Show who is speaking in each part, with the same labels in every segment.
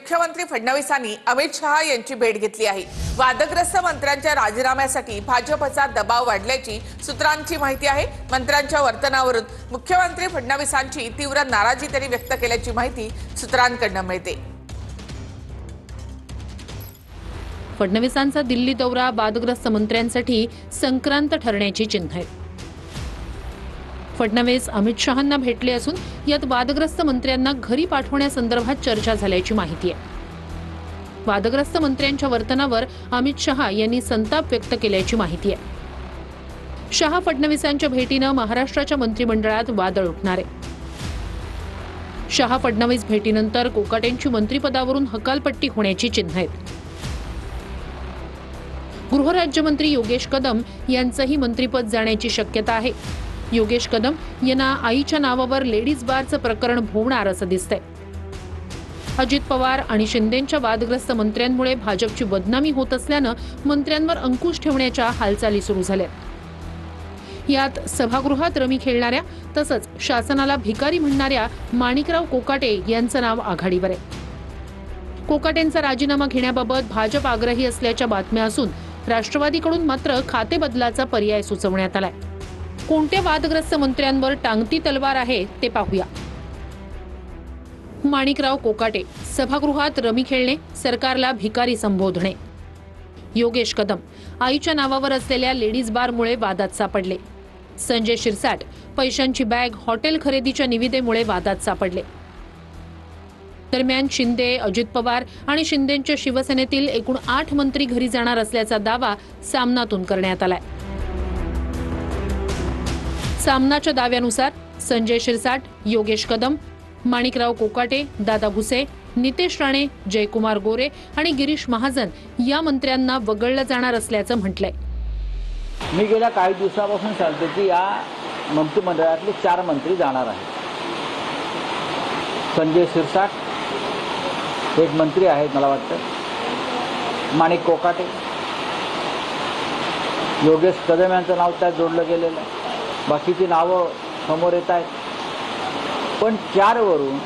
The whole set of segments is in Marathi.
Speaker 1: मुख्यमंत्री फडणवीसांनी अमित शहा यांची भेट घेतली आहे। वादग्रस्त मंत्र्यांच्या राजीनाम्यासाठी भाजपचा दबाव वाढल्याची सूत्रांची माहिती आहे। मंत्र्यांच्या वर्तनावरून मुख्यमंत्री फडणवीसांची तीव्र नाराजी त्यांनी व्यक्त केल्याची माहिती सूत्रांकडून मिळते।
Speaker 2: फडणवीसांचा दिल्ली दौरा वादग्रस्त मंत्र्यांसाठी संक्रांत ठरण्याची चिन्ह आहे। फडणवीस अमित शहांना भेटले असून यात वादग्रस्त मंत्र्यांना घरी पाठवण्यासंदर्भात चर्चा झाल्याची माहिती आहे। वादग्रस्त मंत्र्यांच्या वर्तनावर अमित शहा यांनी संताप व्यक्त केल्याची माहिती आहे। शहा फडणवीसांच्या भेटीनं महाराष्ट्राच्या मंत्रिमंडळात वादळ उठणार आहे। शहा फडणवीस भेटीनंतर कोकाटेंची मंत्रिपदावरून हकालपट्टी होण्याची चिन्ह आहेत। गृहराज्यमंत्री योगेश कदम यांचंही मंत्रिपद जाण्याची शक्यता आहे। योगेश कदम यांना आईच्या नावावर लेडीज बारचं प्रकरण भोवणार असं दिसतंय। अजित पवार आणि शिंदेंच्या वादग्रस्त मंत्र्यांमुळे भाजपची बदनामी होत असल्यानं मंत्र्यांवर अंकुश ठेवण्याच्या हालचाली सुरू झाल्यात। यात सभागृहात रमी खेळणाऱ्या तसंच शासनाला भिकारी म्हणणाऱ्या माणिकराव कोकाटे यांचं नाव आघाडीवर आहे। कोकाटेंचा राजीनामा घेण्याबाबत भाजप आग्रही असल्याच्या बातम्या असून राष्ट्रवादीकडून मात्र खाते बदलाचा पर्याय सुचवण्यात आलाय। कोणत्या वादग्रस्त मंत्र्यांवर टांगती तलवार आहे ते पाहूया। माणिकराव कोकाटे सभागृहात रमी खेळणे, सरकारला भिकारी संबोधणे। योगेश कदम आईच्या नावावर असलेल्या लेडीज बारमुळे वादात सापडले। संजय शिरसाट पैशांची बॅग हॉटेल खरेदीच्या निविदेमुळे वादात सापडले। दरम्यान शिंदे, अजित पवार आणि शिंदेंच्या शिवसेनेतील एकूण 8 मंत्री घरी जाणार असल्याचा दावा सामनातून करण्यात आलाय। सामनाच्या दाव्यानुसार संजय शिरसाट, योगेश कदम, माणिकराव कोकाटे, दादा भुसे, नितेश राणे, जयकुमार गोरे आणि गिरीश महाजन या मंत्र्यांना वगळलं जाणार असल्याचं म्हटलंय।
Speaker 3: मी गेल्या काही दिवसापासून सांगतो की या मंत्रिमंडळातले 4 मंत्री जाणार आहेत। संजय शिरसाट एक मंत्री आहेत, मला वाटतं माणिक कोकाटे, योगेश कदम यांचं नाव त्यात जोडलं गेलेलं आहे। बाकीची नावं समोर येत आहेत, पण 4 वरून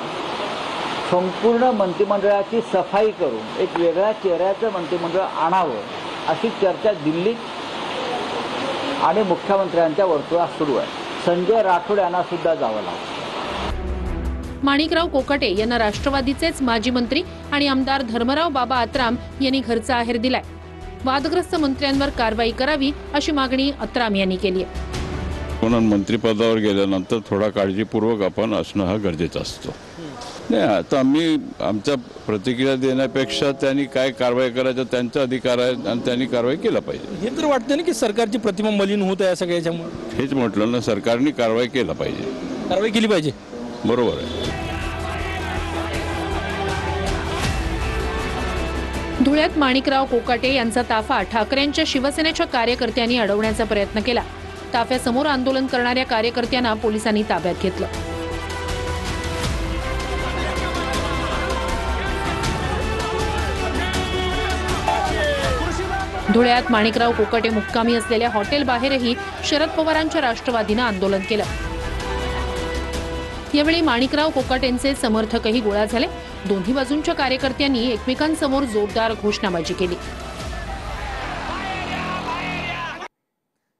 Speaker 3: संपूर्ण मंत्रिमंडळाची सफाई करून एक वेगळ्या चेहऱ्याचं मंत्रिमंडळ आणावं अशी चर्चा दिल्लीत आणि मुख्यमंत्र्यांच्या वर्तुळात सुरू आहे। संजय राठोड यांना सुद्धा जावं लागतं।
Speaker 2: माणिकराव कोकाटे यांना राष्ट्रवादीचेच माजी मंत्री आणि आमदार धर्मराव बाबा आत्राम यांनी घरचा आहेर दिलाय। वादग्रस्त मंत्र्यांवर कारवाई करावी अशी मागणी आत्राम यांनी केली आहे।
Speaker 4: म्हणून मंत्रिपदावर गेल्यानंतर थोडा काळजीपूर्वक आपण असणं हा गरजेचं असतो। नाही, आता आम्ही आमच्या प्रतिक्रिया देण्यापेक्षा त्यांनी काय कारवाई करायचं त्यांचा अधिकार आहे आणि त्यांनी कारवाई केला पाहिजे।
Speaker 5: हे तर वाटतं ना की सरकारची प्रतिमा मलिन होत आहे सगळ्याच्यामुळे।
Speaker 4: हेच म्हटलं ना, सरकारने कारवाई केला पाहिजे।
Speaker 5: कारवाई केली पाहिजे,
Speaker 4: बरोबर आहे।
Speaker 2: धुळ्यात माणिकराव कोकाटे यांचा ताफा ठाकरेंच्या शिवसेनेच्या कार्यकर्त्यांनी अडवण्याचा प्रयत्न केला। ताफ्यासमोर आंदोलन करणाऱ्या कार्यकर्त्यांना पोलिसांनी ताब्यात घेतलं। धुळ्यात माणिकराव कोकाटे मुक्कामी असलेल्या हॉटेल बाहेरही शरद पवारांच्या राष्ट्रवादीनं आंदोलन केलं। यावेळी माणिकराव कोकाटेंचे समर्थकही गोळा झाले। दोन्ही बाजूंच्या कार्यकर्त्यांनी एकमेकांसमोर जोरदार घोषणाबाजी केली।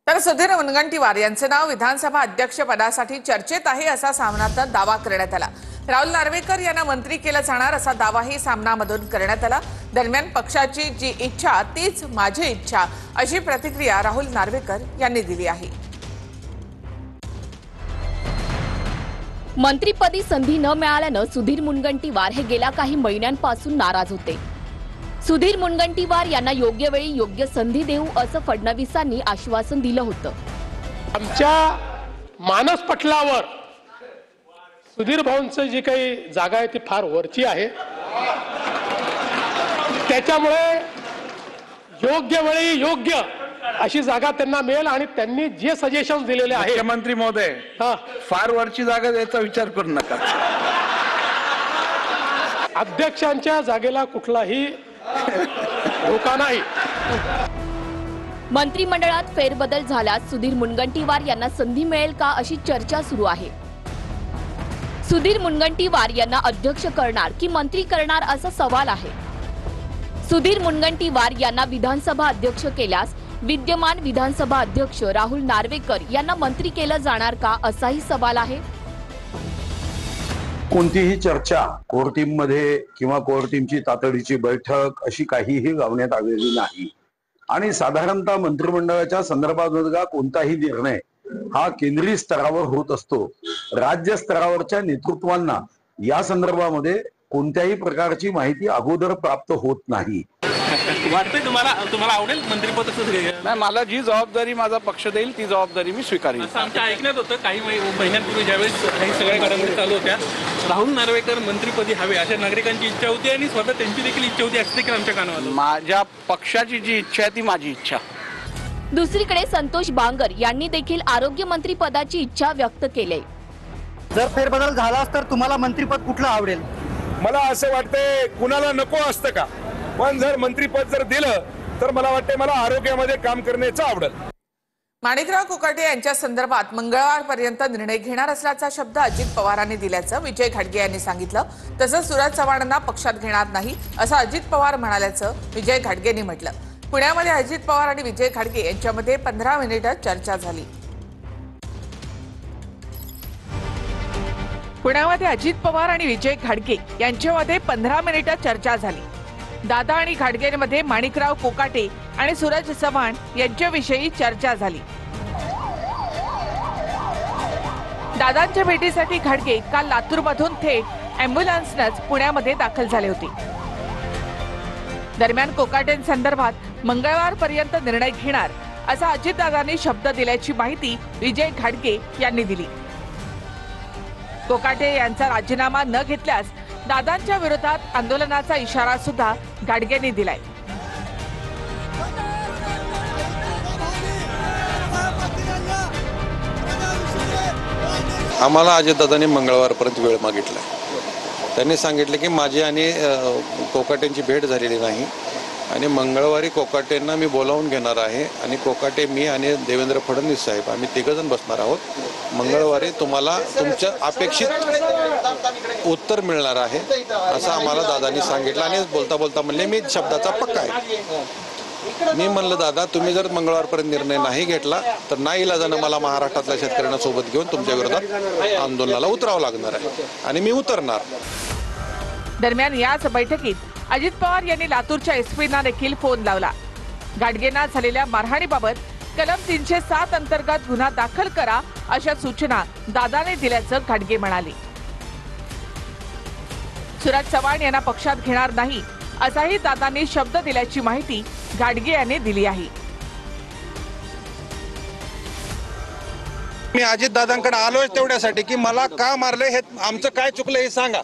Speaker 1: तर सुधीर मुनगंटीवार यांचे नाव विधानसभा अध्यक्षपदासाठी चर्चेत आहे असा सामनात दावा करण्यात आला। राहुल नार्वेकर यांना मंत्री केलं जाणार असा दावाही सामनामधून करण्यात आला। दरम्यान पक्षाची जी इच्छा तीच माझी इच्छा अशी प्रतिक्रिया राहुल नार्वेकर यांनी दिली आहे।
Speaker 6: मंत्रिपदी संधी न मिळाल्यानं सुधीर मुनगंटीवार हे गेल्या काही महिन्यांपासून नाराज होते। सुधीर मुनगंटीवार यांना योग्य वेळी योग्य संधी देऊ असं फडणवीसांनी आश्वासन दिलं होतं।
Speaker 7: आमच्या मानस पटलावर सुधीर भाऊंचं जी काही जागा आहे ती फार वरची आहे, त्याच्यामुळे योग्य वेळी योग्य अशी जागा त्यांना मिळेल आणि त्यांनी जे सजेशन दिलेले आहे।
Speaker 8: मुख्यमंत्री महोदय, फार वरची जागा द्यायचा विचार करू नका।
Speaker 7: अध्यक्षांच्या जागेला कुठलाही धोका नाही।
Speaker 6: मंत्रिमंडळात फेरबदल झाल्यास सुधीर मुनगंटीवार यांना संधी मिळेल का अशी चर्चा सुरू आहे। सुधीर मुनगंटीवार यांना अध्यक्ष करणार की मंत्री करणार असा सवाल आहे. सुधीर मुनगंटीवार यांना विधानसभा अध्यक्ष केल्यास विद्यमान विधानसभा अध्यक्ष राहुल नार्वेकर यांना मंत्री केलं जाणार का असाही सवाल आहे.
Speaker 9: कोणतीही चर्चा कोर टीम मध्ये किंवा कोर टीमची तातडीची बैठक अशी काहीही लावण्यात आलेली नाही आणि साधारणतः मंत्रिमंडळाच्या संदर्भात कोणताही निर्णय हा केंद्रीय स्तरावर होत असतो. राज्य स्तरावरच्या नेतृत्वांना या संदर्भामध्ये कोणत्याही प्रकारची माहिती अगोदर प्राप्त होत नाही.
Speaker 5: वाटतंय तुम्हाला आवडेल मंत्रिपद असं
Speaker 8: नाही, मला जी जबाबदारी माझा पक्ष देईल ती जबाबदारी मी स्वीकारेन.
Speaker 5: असं आमच्या ऐकण्यात होतं काही महिन्यांपूर्वी ज्यावेळेस काही सगळ्या घडामोडी चालू होत्या, राहुल नार्वेकर मंत्रिपदी हवे अशा नागरिकांची इच्छा होती आणि स्वतः त्यांची देखील इच्छा होती असं देखील आमच्या कानावर.
Speaker 8: माझ्या पक्षाची जी इच्छा आहे ती माझी इच्छा.
Speaker 6: दुसरीकडे संतोष बांगर यांनी देखील आरोग्यमंत्री पदाची इच्छा व्यक्त केली.
Speaker 10: जर फेरबदल झालाच तर तुम्हाला मंत्रिपद कुठलं आवडेल?
Speaker 11: मला असं वाटतंय कुणाला नको असतं का, पण जर मंत्रिपद जर दिलं तर मला वाटतंय मला आरोग्यामध्ये काम करण्याचं आवडेल.
Speaker 1: माणिकराव कोकाटे यांच्या संदर्भात मंगळवारपर्यंत निर्णय घेणार असल्याचा शब्द अजित पवारांनी दिल्याचं विजय घाडगे यांनी सांगितलं. तसंच सूरज चव्हाणांना पक्षात घेणार नाही असं अजित पवार म्हणाल्याचं विजय घाडगेंनी म्हटलं. पुण्यामध्ये अजित पवार आणि विजय घाडगे यांच्यामध्ये 15 मिनिटं चर्चा झाली. पुण्यामध्ये अजित पवार आणि विजय घाडगे यांच्यामध्ये 15 मिनिटं चर्चा झाली. दादा आणि घाडगेंमध्ये माणिकराव कोकाटे आणि सूरज चव्हाण यांच्याविषयी चर्चा झाली. दादांच्या भेटीसाठी घाडगे काल लातूरमधून थेट अँब्युलन्सनंच पुण्यामध्ये दाखल झाले होते. दरम्यान कोकाटेंसंदर्भात मंगळवारपर्यंत निर्णय घेणार असा अजितदादांनी शब्द दिल्याची माहिती विजय घाडगे यांनी दिली. कोकाटे यांचा राजीनामा न घेतल्यास दादांच्या विरोधात आंदोलनाचा इशारा सुद्धा घाडगेंनी दिलाय.
Speaker 12: आम्हाला अजितदादांनी मंगळवारपर्यंत वेळ मागितला. त्यांनी सांगितले की माझी आणि कोकाटेंची भेट झालेली नाही आणि मंगळवारी कोकाटेंना मी बोलावून घेणार आहे आणि कोकाटे, मी आणि देवेंद्र फडणवीस साहेब आम्ही तिघजण बसणार आहोत. मंगळवारी तुम्हाला तुमच्या अपेक्षित उत्तर मिळणार आहे असं आम्हाला दादांनी सांगितलं आणि बोलता बोलता म्हणले मी शब्दाचा पक्का आहे. मी म्हणलं दादा तुम्ही जर मंगळवारपर्यंत निर्णय नाही घेतला तर नाईलाजानं मला महाराष्ट्रातल्या शेतकऱ्यांना सोबत घेऊन तुमच्या विरोधात आंदोलनाला उतरावं लागणार आहे आणि मी उतरणार.
Speaker 1: दरम्यान याच बैठकीत अजित पवार यांनी लातूरच्या एसपींना देखील फोन लावला. घाडगेंना झालेल्या मारहाणीबाबत कलम 307 अंतर्गत गुन्हा दाखल करा अशा सूचना दादाने दिल्याचं घाडगे म्हणाले. सूरज चव्हाण यांना पक्षात घेणार नाही असाही दादांनी शब्द दिल्याची माहिती घाडगे यांनी दिली आहे.
Speaker 12: मी अजितदादांकडे आलोय तेवढ्यासाठी की मला का मारले हे आमचं काय चुकलं हे सांगा.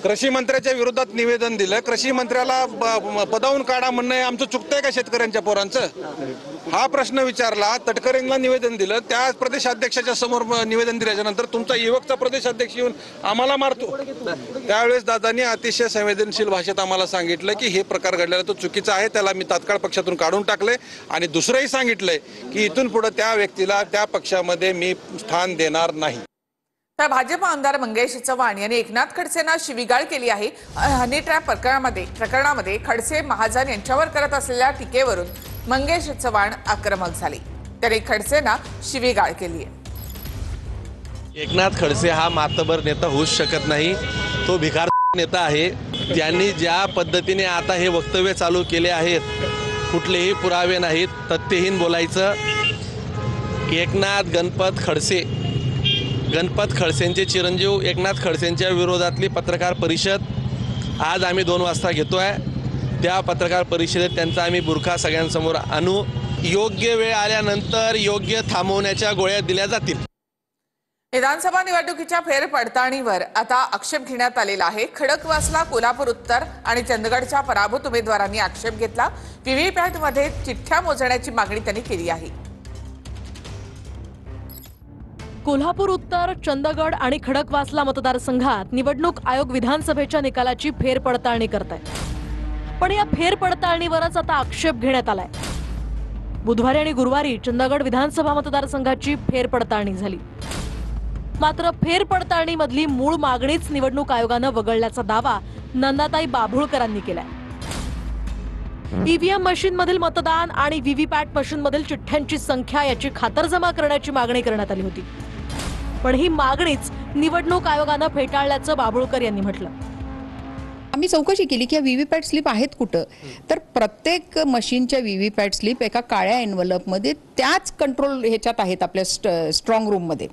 Speaker 12: कृषी मंत्र्याच्या विरोधात निवेदन दिलं, कृषी मंत्र्याला पदावून काढा म्हणणं आमचं चुकतंय का शेतकऱ्यांच्या पोरांचं हा प्रश्न विचारला. तटकरेंना निवेदन दिलं, त्या प्रदेशाध्यक्षाच्या समोर निवेदन दिल्याच्या नंतर तुमचा युवकचा प्रदेशाध्यक्ष येऊन आम्हाला मारतो. त्यावेळेस दादांनी अतिशय संवेदनशील भाषेत आम्हाला सांगितलं की हे प्रकार घडलेला तो चुकीचा आहे, त्याला मी तात्काळ पक्षातून काढून टाकले आणि दुसरंही सांगितलंय की इथून पुढे त्या व्यक्तीला त्या पक्षामध्ये मी स्थान देणार नाही.
Speaker 1: तर भाजप आमदार मंगेश चव्हाण यांनी एकनाथ खडसेंना शिवीगाळ केली आहे. हनी ट्रॅप प्रकरणामध्ये खडसे महाजन यांच्यावर करत असलेल्या टीकेवरून मंगेश चव्हाण आक्रमक झाले. त्यांनी खडसेंना शिवीगाळ केली आहे.
Speaker 13: एकनाथ खडसे हा मातबर नेता होऊच शकत नाही, तो भिकार नेता आहे. त्यांनी ज्या पद्धतीने आता हे वक्तव्य चालू केले आहेत, कुठलेही पुरावे नाहीत, तथ्यहीन बोलायचं. एकनाथ गणपत खडसेंचे चिरंजीव एकनाथ खडसेंच्या विरोधातली पत्रकार परिषद आज आम्ही 2 वाजता घेतोय. त्या पत्रकार परिषदेत त्यांचा आम्ही बुरखा सगळ्यांसमोर आणू. योग्य वेळ आल्यानंतर योग्य थांबवण्याच्या गोळ्या दिल्या जातील.
Speaker 1: विधानसभा निवडणुकीच्या फेरपडताळणीवर आता आक्षेप घेण्यात आलेला आहे. खडकवासला, कोल्हापूर उत्तर आणि चंदगडच्या पराभूत उमेदवारांनी आक्षेप घेतला. व्हीव्हीपॅटमध्ये चिठ्ठ्या मोजण्याची मागणी त्यांनी केली आहे.
Speaker 14: कोल्हापूर उत्तर, चंदगड आणि खडकवासला मतदारसंघात निवडणूक आयोग विधानसभेच्या निकालाची फेरपडताळणी करत आहे. पण या फेरपडताळणीवरच आता आक्षेप घेण्यात आलाय. बुधवारी आणि गुरुवारी चंदगड विधानसभा मतदारसंघाची फेरपडताळणी झाली. मात्र फेरपडताळणीमधली मूळ मागणीच निवडणूक आयोगानं वगळल्याचा दावा नंदाताई बाभुळकरांनी केलाय. ईव्हीएम मशीनमधील मतदान आणि व्हीव्हीपॅट मशीनमधील चिठ्ठ्यांची संख्या याची खातरजमा करण्याची मागणी करण्यात आली होती. पण ही मागणीच निवडणूक आयोगानं फेटाळल्याचं बाभुळकर यांनी म्हटलं.
Speaker 15: आम्ही चौकशी केली की व्हीव्हीपॅट स्लिप आहेत कुठं, तर प्रत्येक मशीनच्या व्हीव्हीपॅट स्लिप एका काळ्या एन्व्हलपमध्ये त्याच कंट्रोल ह्याच्यात आहेत आपल्या स्ट्रॉंग रूममध्ये.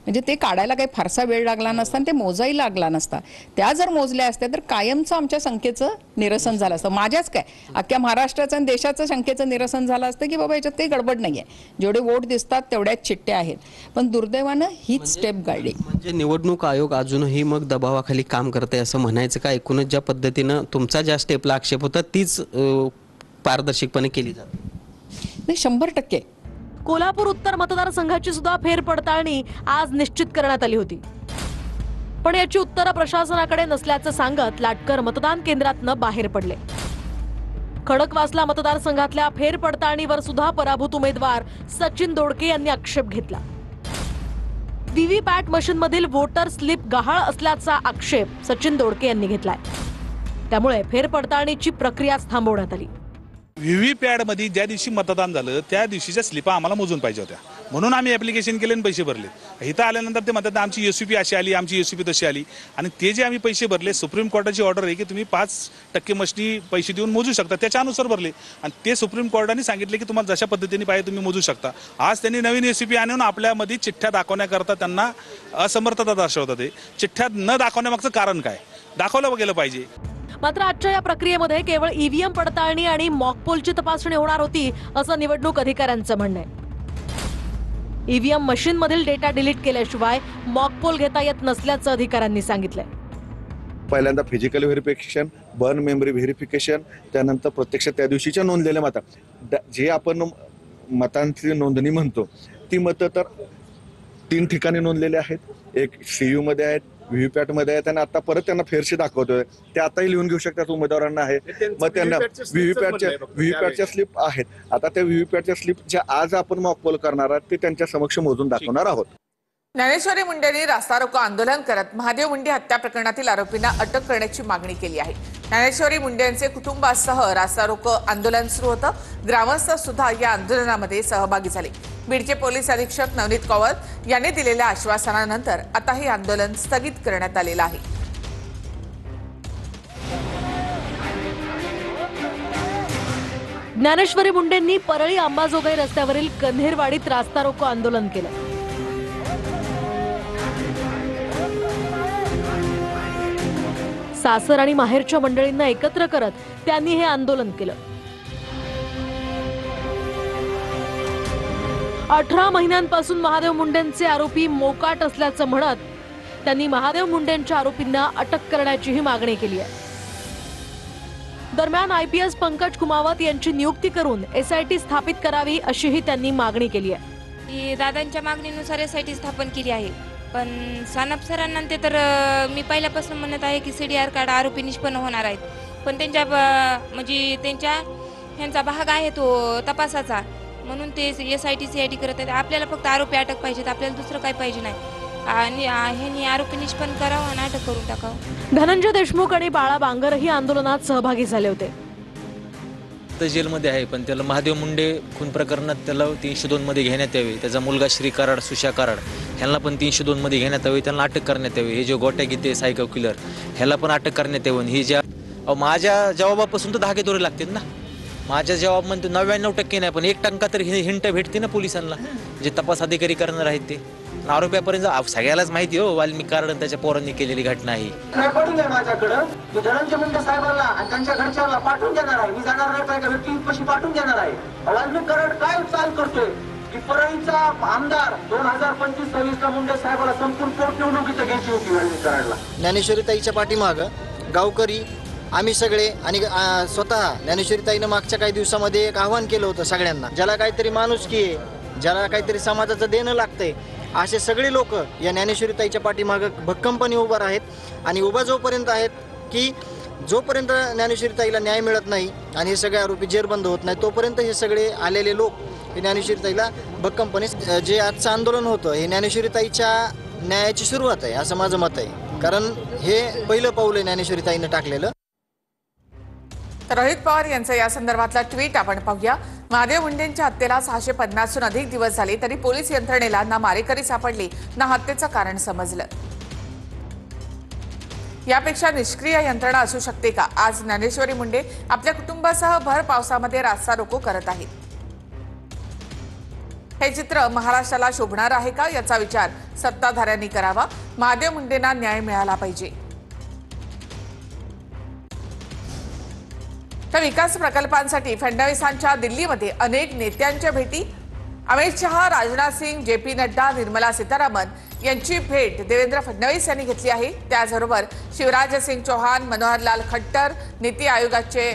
Speaker 15: म्हणजे ते काढायला काही फारसा वेळ लागला नसता आणि ते मोजाही लागला नसता. त्या जर मोजल्या असत्या तर कायमचं आमच्या शंकेचं निरसन झालं असतं. माझ्याच काय अख्ख्या महाराष्ट्राचं आणि देशाचं शंकेचं निरसन झालं असतं की बाबा याच्यात काही गडबड नाहीये, जेवढे वोट दिसतात तेवढ्याच चिठ्ठ्या आहेत. पण दुर्दैवानं हीच स्टेप गाळली.
Speaker 16: म्हणजे निवडणूक आयोग अजूनही मग दबावाखाली काम करते असं म्हणायचं का? एकूणच ज्या पद्धतीनं तुमचा ज्या स्टेपला आक्षेप होता तीच पारदर्शकपणे केली जाते?
Speaker 15: नाही, 100%.
Speaker 14: कोल्हापूर उत्तर मतदारसंघाची सुद्धा फेरपडताळणी आज निश्चित करण्यात आली होती. पण याची उत्तरं प्रशासनाकडे नसल्याचं सांगत लाटकर मतदान केंद्रातनं बाहेर पडले. खडकवासला मतदारसंघातल्या फेरपडताळणीवर सुद्धा पराभूत उमेदवार सचिन दोडके यांनी आक्षेप घेतला. व्हीव्हीपॅट मशीनमधील वोटर स्लिप गहाळ असल्याचा आक्षेप सचिन दोडके यांनी घेतलाय. त्यामुळे फेरपडताळणीची प्रक्रियाच थांबवण्यात आली.
Speaker 17: व्हीव्हीपॅडमध्ये ज्या दिवशी मतदान झालं त्या दिवशीच्या स्लिपा आम्हाला मोजून पाहिजे होत्या, म्हणून आम्ही ॲप्लिकेशन केले आणि पैसे भरले. इथं आल्यानंतर ते म्हणतात आमची एसयूपी अशी आली, आमची एसयूपी तशी आली. आणि ते जे आम्ही पैसे भरले, सुप्रीम कोर्टाची ऑर्डर आहे की तुम्ही 5% मशनी पैसे देऊन मोजू शकता, त्याच्यानुसार भरले. आणि ते सुप्रीम कोर्टाने सांगितले की तुम्हाला जशा पद्धतीने पाहिजे तुम्ही मोजू शकता. आज त्यांनी नवीन एसयूपी आणून आपल्यामध्ये चिठ्ठ्या दाखवण्याकरता त्यांना असमर्थता दर्शवतात. ते चिठ्ठ्या न दाखवण्यामागचं कारण काय, दाखवलं गेलं पाहिजे.
Speaker 14: मात्र आजच्या या प्रक्रियेमध्ये केवळ ईव्हीएम पडताळणी आणि मॉकपोलची तपासणी होणार होती असं निवडणूक अधिकाऱ्यांचं म्हणणं आहे. ईव्हीएम मशीनमधील डेटा डिलीट केल्याशिवाय मॉकपोल घेता येत नसल्याचं अधिकाऱ्यांनी सांगितलंय.
Speaker 18: पहिल्यांदा physical verification, burn memory verification, त्यानंतर प्रत्यक्ष त्या दिवशीच्या नोंदलेल्या मतं, जे आपण मतांची नोंदणी म्हणतो ती मतं तर 3 ठिकाणी नोंदलेले आहेत. एक CU मध्ये आहेत, व्हीव्हीपॅट मध्ये आहेत आणि आता परत त्यांना फेरशी दाखवतोय. ते आताही लिहून घेऊ शकतात उमेदवारांना आहे. मग त्यांना व्हीव्हीपॅटच्या स्लिप आहेत. आता त्या व्हीव्हीपॅटच्या स्लिप ज्या आज आपण मॉकपोल करणार आहोत ते त्यांच्या समक्ष मोजून दाखवणार आहोत.
Speaker 1: ज्ञानेश्वरी मुंडेंनी रास्ता रोको आंदोलन करत महादेव मुंडे हत्या प्रकरणातील आरोपींना अटक करण्याची मागणी केली आहे. ज्ञानेश्वरी मुंडे यांचे कुटुंबासह रास्ता रोको आंदोलन सुरू होतं. ग्रामस्थ सुद्धा या आंदोलनामध्ये सहभागी झाले. बीडचे पोलीस अधीक्षक नवनीत कौर यांनी दिलेल्या आश्वासनानंतर आता हे आंदोलन स्थगित करण्यात आलेलं आहे.
Speaker 14: ज्ञानेश्वरी मुंडेंनी परळी अंबाजोगाई रस्त्यावरील कन्हेरवाडीत रास्ता रोको आंदोलन केलं. सासर आणि माहेरच्या मंडळींना एकत्र करत त्यांनी हे आंदोलन केलं. 18 महिन्यांपासून महादेव मुंडेंचे आरोपी मोकाट असल्याचं म्हणत त्यांनी महादेव मुंडेंच्या आरोपींना अटक करण्याचीही मागणी केली आहे. दरम्यान IPS पंकज कुमावत यांची नियुक्ती करून SIT स्थापित करावी अशीही त्यांनी मागणी केली आहे.
Speaker 19: दादांच्या मागणीनुसार SIT स्थापन केली आहे. पण सानप सरांना ते तर मी पहिल्यापासून म्हणत आहे की CDR कार्ड आरोपी निष्पन्न होणार आहेत. पण त्यांच्या म्हणजे ह्यांचा भाग आहे तो तपासाचा, म्हणून ते SIT CID करत आहेत. आपल्याला फक्त आरोपी अटक पाहिजेत, आपल्याला दुसरं काही पाहिजे नाही. आणि ह्यांनी आरोपी निष्पन्न करावं आणि अटक करून टाकावं.
Speaker 14: धनंजय देशमुख आणि बाळा बांगरही आंदोलनात सहभागी झाले होते.
Speaker 20: जेलमध्ये आहे, पण त्याला महादेव मुंडे खून प्रकरणात त्याला 302 मध्ये घेण्यात यावे. त्याचा मुलगा श्री कराड, सुशा कराड ह्यांना पण 302 मध्ये घेण्यात यावे, त्यांना अटक करण्यात यावी. हे जे गोट्या गीते सायको किलर ह्याला पण अटक करण्यात यावं. ही ज्या माझ्या जबाबापासून तर धागे दोरे लागतील ना. माझ्या जबाब म्हणतो 99% नाही, पण 1% तरी हिंट भेटते ना पोलिसांना, जे तपास अधिकारी करणार आहेत ते. आरोप्यापर्यंत सगळ्यालाच माहिती हो वाल्मिक कार्ड त्याच्या पोरांनी केलेली घटना आहे.
Speaker 21: माझ्याकडं धनंजय मुंडे साहेबांना आणि त्यांच्या घरच्याला पाठवून देणार आहे. मी जाणार नाही, त्या व्यक्तीपाशी पाठवून देणार आहे. वाल्मिक कार्ड काय चाल करतोय की परळीचा आमदार 2025-26 मुंडे साहेबाला संपूर्ण पोटनिवडणुकीचं घ्यायची होती. वाल्मिक कार्डला
Speaker 10: ज्ञानेश्वरीताईच्या पाठीमागं गावकरी आम्ही सगळे आणि स्वतः ज्ञानेश्वरीताईनं मागच्या काही दिवसामध्ये एक आव्हान केलं होतं सगळ्यांना, ज्याला काहीतरी माणुसकी आहे, ज्याला काहीतरी समाजाचं देणं लागतंय, असे सगळे लोक या ज्ञानेश्वरीताईच्या पाठीमागं भक्कमपणे उभं आहेत. आणि उभा जोपर्यंत आहेत की जोपर्यंत ज्ञानेश्वरीताईला न्याय मिळत नाही आणि हे सगळे आरोपी जेरबंद होत नाही, तोपर्यंत हे सगळे आलेले लोक हे ज्ञानेश्वरीताईला भक्कमपणे जे आजचं आंदोलन होतं हे ज्ञानेश्वरीताईच्या न्यायाची सुरुवात आहे असं माझं मत आहे. कारण हे पहिलं पाऊल आहे ज्ञानेश्वरीताईनं टाकलेलं.
Speaker 1: रोहित पवार यांचं या संदर्भातला ट्विट आपण पाहूया. महादेव मुंडेंच्या हत्येला 650हून अधिक दिवस झाले तरी पोलीस यंत्रणेला ना मारेकरी सापडली ना हत्येचं कारण समजलं. यापेक्षा निष्क्रिय यंत्रणा असू शकते का? आज ज्ञानेश्वरी मुंडे आपल्या कुटुंबासह भर पावसामध्ये रास्ता रोको करत आहेत. हे चित्र महाराष्ट्राला शोभणार आहे का याचा विचार सत्ताधाऱ्यांनी करावा. महादेव मुंडेंना न्याय मिळाला पाहिजे. तर विकास प्रकल्पांसाठी फडणवीसांच्या दिल्लीमध्ये अनेक नेत्यांच्या भेटी. अमित शहा, राजनाथ सिंह, JP नड्डा, निर्मला सीतारामन यांची भेट देवेंद्र फडणवीस यांनी घेतली आहे. त्याचबरोबर शिवराज सिंग चौहान, मनोहरलाल खट्टर, नीती आयोगाचे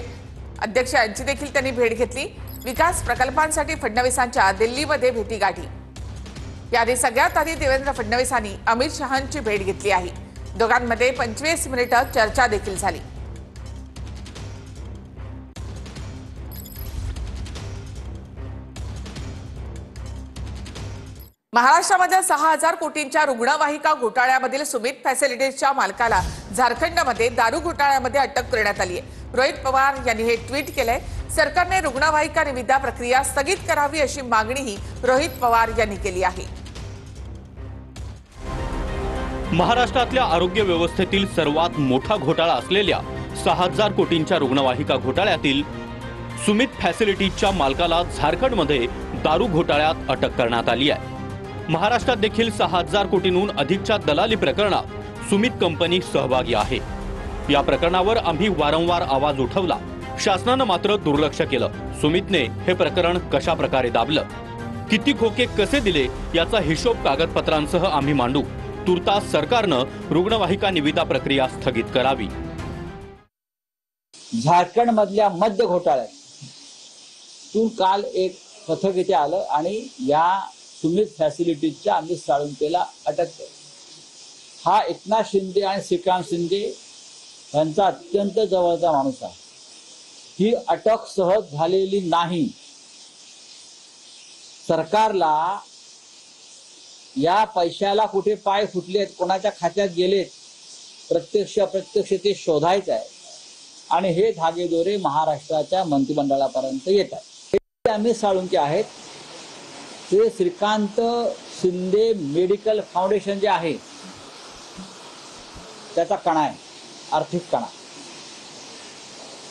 Speaker 1: अध्यक्ष यांची देखील त्यांनी भेट घेतली. विकास प्रकल्पांसाठी फडणवीसांच्या दिल्लीमध्ये भेटी गाठी. याआधी सगळ्यात आधी देवेंद्र फडणवीसांनी अमित शहांची भेट घेतली आहे. दोघांमध्ये 25 मिनिटं चर्चा देखील झाली. महाराष्ट्रामध्ये 6000 कोटींच्या रुग्णवाहिका घोटाळ्यामधील सुमित फॅसिलिटीजच्या मालकाला झारखंडमध्ये दारू घोटाळ्यामध्ये अटक करण्यात आली आहे. रोहित पवार यांनी हे ट्विट केलंय. सरकारने रुग्णवाहिका निविदा प्रक्रिया स्थगित करावी अशी मागणीही रोहित पवार यांनी केली आहे.
Speaker 3: महाराष्ट्रातल्या आरोग्य व्यवस्थेतील सर्वात मोठा घोटाळा असलेल्या 6000 कोटींच्या रुग्णवाहिका घोटाळ्यातील सुमित फॅसिलिटीजच्या मालकाला झारखंडमध्ये दारू घोटाळ्यात अटक करण्यात आली आहे. महाराष्ट्रात देखील 6000 कोटींहून अधिकच्या दलाली प्रकरणात सुमित कंपनी सहभागी आहे. या प्रकरणावर आम्ही वारंवार आवाज उठवला. शासनानं मात्र दुर्लक्ष केलं. सुमितने हे प्रकरण कशा प्रकारे दाबलं, किती खोके कसे दिले याचा हिशोब कागदपत्रांसह आम्ही मांडू. तुर्तास सरकारनं रुग्णवाहिका निविदा प्रक्रिया स्थगित करावी.
Speaker 22: झारखंड मधल्या मद्य घोटाळ्यात तून काल एक पथक इथे आलं आणि या सुमित फॅसिलिटीजच्या अमित साळुंकेला अटक केली. हा एकनाथ शिंदे आणि श्रीकांत शिंदे यांचा अत्यंत जवळचा माणूस आहे. ही अटक सहज झालेली नाही. सरकारला या पैशाला कुठे पाय फुटलेत, कोणाच्या खात्यात गेलेत, प्रत्यक्ष अप्रत्यक्ष ते शोधायचं आहे आणि हे धागेदोरे महाराष्ट्राच्या मंत्रिमंडळापर्यंत येत आहेत. हे अमित साळुंके आहेत. ते श्रीकांत शिंदे मेडिकल फाउंडेशन जे आहे त्याचा कणा आहे, आर्थिक कणा.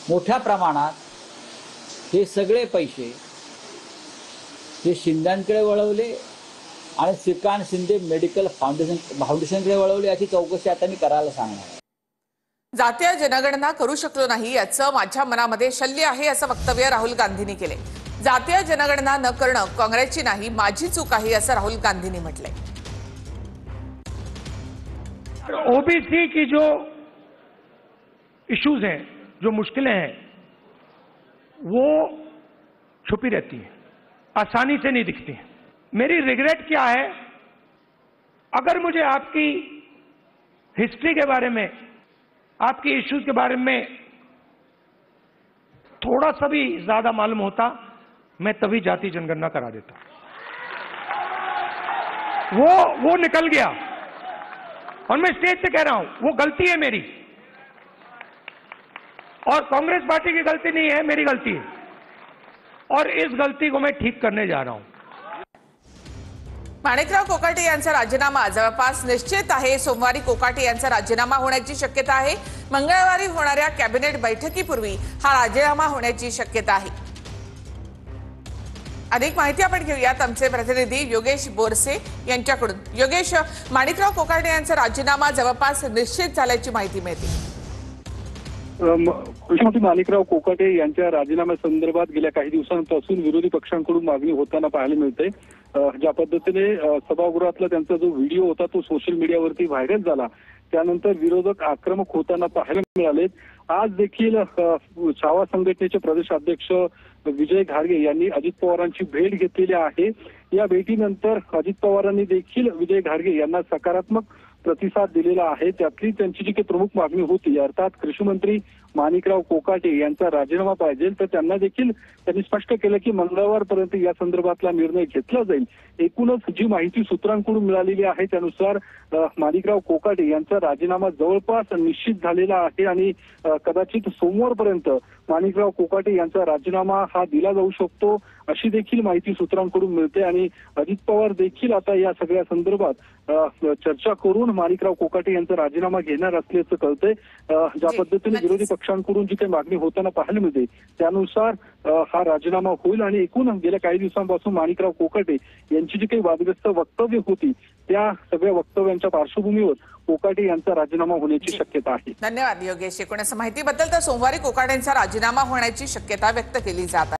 Speaker 22: मोठ्या प्रमाणात हे सगळे पैसे हे शिंद्यांकडे वळवले आणि श्रीकांत शिंदे मेडिकल फाउंडेशनकडे वळवले. याची चौकशी आता मी करायला सांगणार.
Speaker 1: जातीय जनगणना करू शकलो नाही याचं माझ्या मनामध्ये शल्य आहे असं वक्तव्य राहुल गांधींनी केले. जातीय जनगणना न करणं काँग्रेसची नाही, माझी चूक आहे असं राहुल गांधींनी म्हटलंय.
Speaker 23: ओबीसी की जो इश्यूज हैं, जो मुश्किलें हैं, वो छुपी रहती हैं, आसानी से नहीं दिखती हैं. मेरी रिग्रेट क्या है, अगर मुझे आपकी हिस्ट्री के बारे में, आपकी इश्यूज के बारे में थोड़ा सा भी ज्यादा मालूम होता, मैं तभी जाति जनगणना करा देता. वो निकल गया और मैं स्टेज से कह रहा हूं वो गलती है मेरी, और कांग्रेस पार्टी की गलती नहीं है, मेरी गलती है, और इस गलती को मैं ठीक करने जा रहा हूं.
Speaker 1: माणिकराव कोकाटे यांचा राजीनामा जवळपास निश्चित आहे. सोमवारी कोकाटे यांचा राजीनामा होण्याची शक्यता आहे. मंगळवारी होणाऱ्या कॅबिनेट बैठकीपूर्वी हा राजीनामा होण्याची शक्यता आहे. अधिक माहिती आपण घेऊयात आमचे प्रतिनिधी योगेश बोरसे यांच्याकडून. योगेश, माणिकराव कोकाटे यांचा राजीनामा जवळपास निश्चित झाल्याची माहिती मिळते.
Speaker 24: कृष्णमूर्ती माणिकराव कोकाटे यांच्या राजीनाम्यासंदर्भात गेल्या काही दिवसांपासून विरोधी पक्षांकडून मागणी होताना पाहायला मिळते. ज्या पद्धतीने सभागृहातला त्यांचा जो व्हिडिओ होता तो सोशल मीडियावरती व्हायरल झाला, त्यानंतर विरोधक आक्रमक होताना पाहायला मिळाले. आज देखील छावा संघटनेचे प्रदेशाध्यक्ष विजय घारगे यांनी अजित पवारांची भेट घेतलेली आहे. या भेटीनंतर अजित पवारांनी देखील विजय घारगे यांना सकारात्मक प्रतिसाद दिलेला आहे. त्यातली त्यांची जी काही प्रमुख मागणी होती, अर्थात कृषी मंत्री माणिकराव कोकाटे यांचा राजीनामा पाहिजे, तर त्यांना देखील त्यांनी स्पष्ट केलं की मंगळवारपर्यंत या संदर्भातला निर्णय घेतला जाईल. एकूणच जी माहिती सूत्रांकडून मिळालेली आहे त्यानुसार माणिकराव कोकाटे यांचा राजीनामा जवळपास निश्चित झालेला आहे आणि कदाचित सोमवारपर्यंत माणिकराव कोकाटे यांचा राजीनामा हा दिला जाऊ शकतो अशी देखील माहिती सूत्रांकडून मिळते. आणि अजित पवार देखील आता या सगळ्या संदर्भात चर्चा करून माणिकराव कोकाटे यांचा राजीनामा घेणार असल्याचं कळतंय. ज्या पद्धतीने विरोधी पक्षांकडून जी काही मागणी होताना पाहायला मिळते त्यानुसार हा राजीनामा होईल आणि एकूण गेल्या काही दिवसांपासून माणिकराव कोकाटे यांची जी काही वादग्रस्त वक्तव्य होती त्या सगळ्या वक्तव्यांच्या पार्श्वभूमीवर कोकाटे यांचा राजीनामा होण्याची शक्यता आहे.
Speaker 1: धन्यवाद योगेश. एकूणच माहितीबद्दल तर सोमवारी कोकाटेंचा राजीनामा होण्याची शक्यता व्यक्त केली जात आहे.